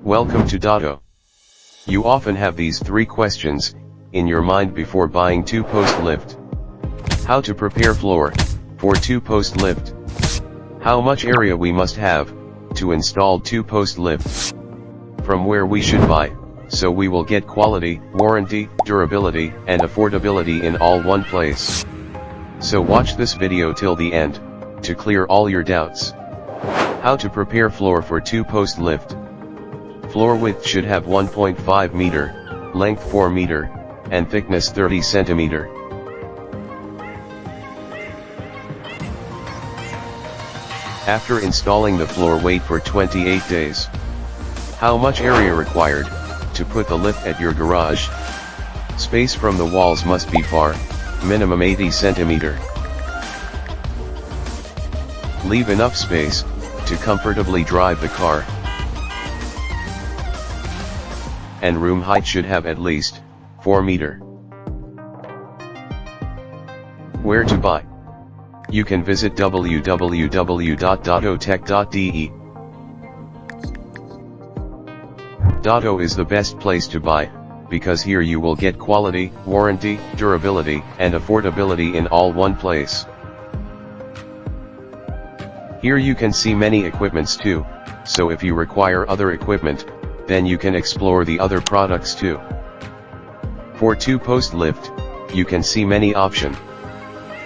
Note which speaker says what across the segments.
Speaker 1: Welcome to Dato. You often have these three questions in your mind before buying two-post lift. How to prepare floor for two-post lift? How much area we must have to install two-post lift? From where we should buy, so we will get quality, warranty, durability, and affordability in all one place. So watch this video till the end to clear all your doubts. How to prepare floor for two-post lift. Floor width should have 1.5 meter, length 4 meter, and thickness 30 centimeter. After installing the floor, wait for 28 days. How much area required to put the lift at your garage? Space from the walls must be far, minimum 80 centimeter. Leave enough space to comfortably drive the car. And room height should have at least 4 meter. Where to buy? You can visit www.datotech.de. Dato is the best place to buy, because here you will get quality, warranty, durability, and affordability in all one place. Here you can see many equipments too, so if you require other equipment, then you can explore the other products too. For two-post lift, you can see many options.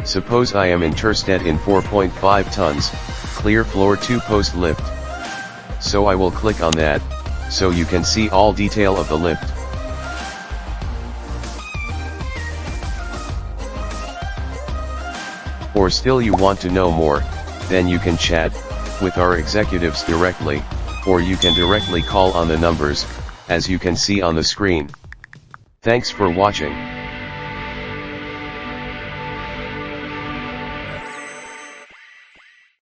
Speaker 1: Suppose I am interested in 4.5 tons, clear floor two-post lift. So I will click on that, so you can see all detail of the lift. Or still you want to know more, then you can chat with our executives directly, or you can directly call on the numbers, as you can see on the screen. Thanks for watching.